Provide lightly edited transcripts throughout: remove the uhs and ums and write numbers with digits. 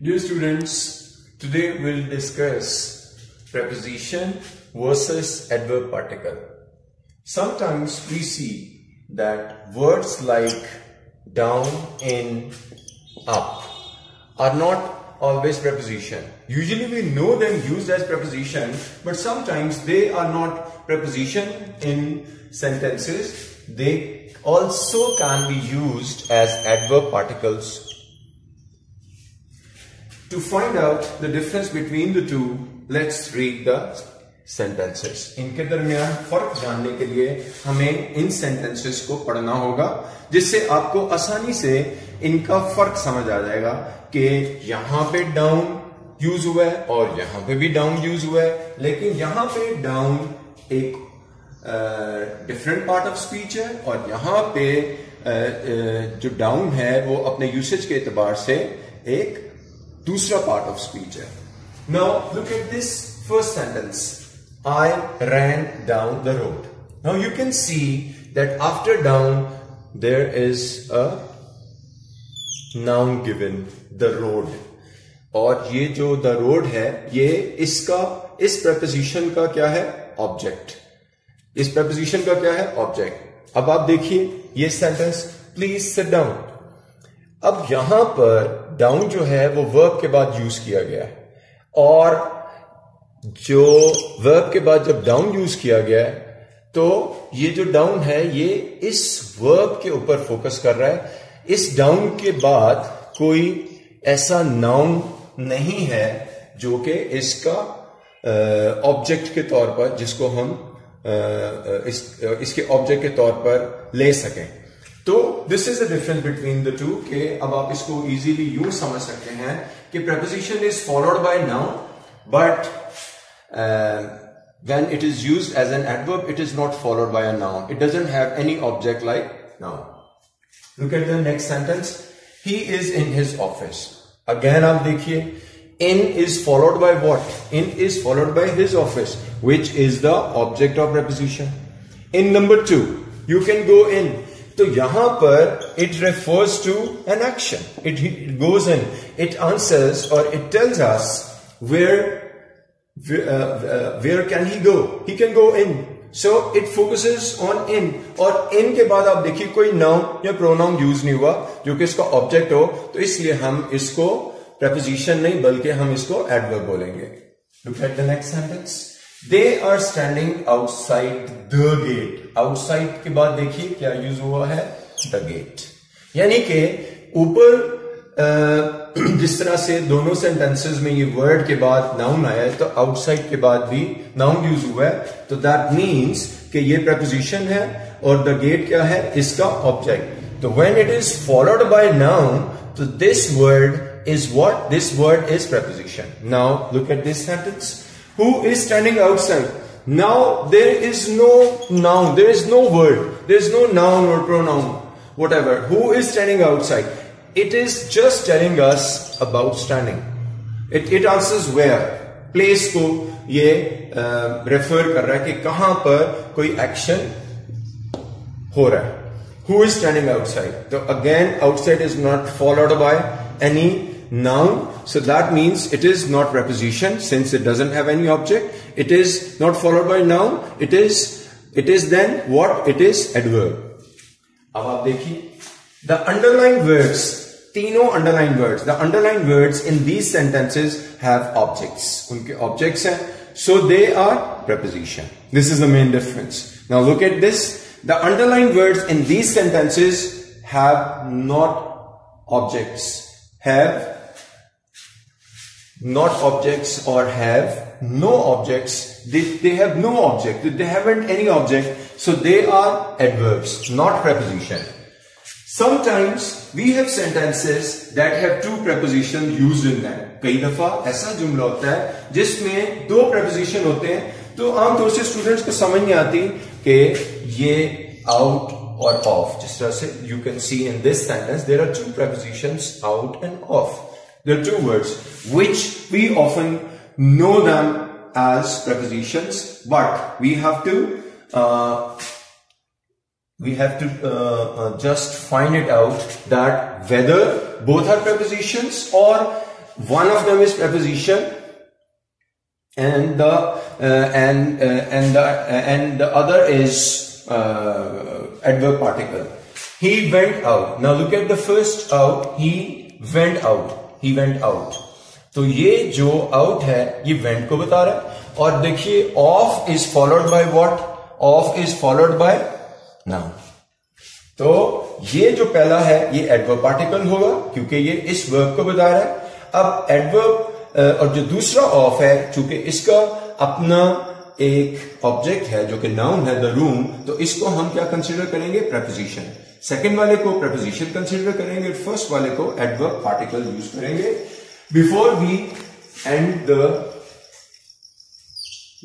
Dear students, today we'll discuss preposition versus adverb particle. Sometimes we see that words like down, in, up are not always preposition. Usually we know them used as preposition, but sometimes they are not preposition in sentences. They also can be used as adverb particles. To find out the difference between the two, let's read the sentences. इनके दरमियान फर्क जानने के लिए हमें इन sentences को पढ़ना होगा, जिससे आपको आसानी से इनका फर्क समझ आ जाएगा कि यहाँ पे down यूज हुआ है और यहाँ पे भी down यूज हुआ है, लेकिन यहाँ पे down एक डिफरेंट पार्ट ऑफ स्पीच है और यहाँ पे जो डाउन है वो अपने यूसेज के एतबार से एक दूसरा पार्ट ऑफ स्पीच है. Now look at this first sentence, I ran down the road. Now you can see that after down there is a noun given, the road. और ये जो the road है ये इसका इस preposition का क्या है? Object. इस preposition का क्या है? Object. अब आप देखिए ये sentence, please sit down. अब यहां पर down जो है वो verb के बाद यूज किया गया है और जो वर्ब के बाद जब डाउन यूज किया गया है तो ये जो डाउन है ये इस वर्ब के ऊपर फोकस कर रहा है. इस डाउन के बाद कोई ऐसा नाउन नहीं है जो कि इसका ऑब्जेक्ट के तौर पर, जिसको हम इसके ऑब्जेक्ट के तौर पर ले सकें. तो this is the difference between the two के अब आप इसको इजीली यूं समझ सकते हैं कि preposition is followed by noun, but when it is used as an adverb, it is not followed by a noun. It doesn't have any object like noun. Look at the next sentence. He is in his office. Again, आप देखिए, in is followed by what? In is followed by his office, which is the object of preposition. In number 2, you can go in. तो यहां पर it refers to an action. It goes in. It answers or it tells us where can he go? He can go in. So it focuses on in. और in के बाद आप देखिए कोई noun या pronoun यूज नहीं हुआ जो कि इसका ऑब्जेक्ट हो, तो इसलिए हम इसको preposition नहीं बल्कि हम इसको adverb बोलेंगे. Look at the next sentence. They are standing outside the gate. Outside के बाद देखिए क्या यूज हुआ है? The gate. यानी कि ऊपर जिस तरह से दोनों सेंटेंसेस में ये वर्ड के बाद नाउन आया है तो आउटसाइड के बाद भी नाउन यूज हुआ है, तो दैट मीन्स कि ये preposition है और द गेट क्या है? इसका ऑब्जेक्ट. तो when it is followed by noun, तो this word is what? This word is preposition. Now look at this sentence. Who is standing outside? Now there is no noun, there is no word, there is no noun or pronoun, whatever. Who is standing outside? It is just telling us about standing. It answers where. Place को ये refer कर रहा है कि कहां पर कोई action हो रहा है. Who is standing outside? So again, outside is not followed by any noun, so that means it is not preposition since it doesn't have any object. It is not followed by noun. It is then what? It is adverb. अब आप देखिए the underlined words, तीनों underlined words, the underlined words in these sentences have objects. उनके objects हैं, so they are preposition. This is the main difference. Now look at this. The underlined words in these sentences have not objects. Have not objects or have no objects. They have no object. They haven't any object. So they are adverbs, not preposition. Sometimes we have sentences that have two prepositions used in them. कई दफा ऐसा जुमला होता है जिसमें दो preposition होते हैं, तो आमतौर से स्टूडेंट्स को समझ नहीं आती कि ये out or off. जिस तरह से you can see in this sentence there are two prepositions, out and off. There are two words which we often know them as prepositions, but we have to just find it out that whether both are prepositions or one of them is preposition and the other is adverb particle. He went out. Now look at the first out. He went out. He went out. तो ये जो out है ये went को बता रहा है. और देखिए off is followed by what? Off is followed by noun. तो ये जो पहला है ये एडवर्ब पार्टिकल होगा क्योंकि ये इस वर्ब को बता रहा है. अब एडवर्ब और जो दूसरा ऑफ है चूंकि इसका अपना एक ऑब्जेक्ट है जो कि नाउन है, द रूम, तो इसको हम क्या कंसीडर करेंगे? प्रेपोजिशन. सेकंड वाले को प्रेपोजिशन कंसीडर करेंगे, फर्स्ट वाले को एडवर्ब पार्टिकल यूज करेंगे. Before we end the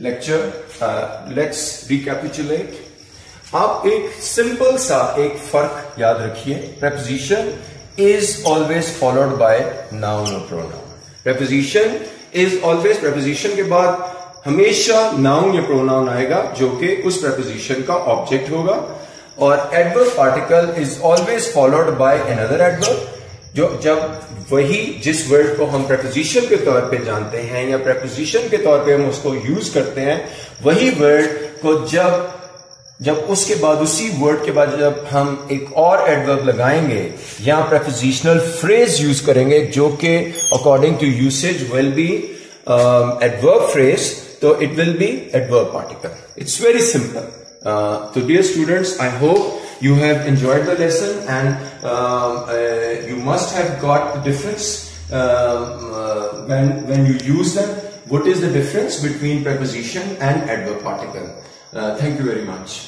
lecture let's recapitulate. आप एक सिंपल सा एक फर्क याद रखिए. Preposition is always followed by noun और pronoun. Preposition is always, preposition के बाद हमेशा नाउन या प्रोनाउन आएगा जो कि उस प्रेपोजिशन का ऑब्जेक्ट होगा. और adverb particle is always followed by another adverb, जो जब वही जिस वर्ड को हम प्रेपोजिशन के तौर पे जानते हैं या प्रेपोजिशन के तौर पे हम उसको यूज करते हैं, वही वर्ड को जब उसके बाद उसी वर्ड के बाद जब हम एक और एडवर्ब लगाएंगे या प्रेपोजिशनल फ्रेज यूज करेंगे जो कि according to usage will be adverb phrase, तो it will be adverb particle. It's very simple. So dear students, I hope you have enjoyed the lesson and you must have got the difference when you use them. What is the difference between preposition and adverb particle? Thank you very much.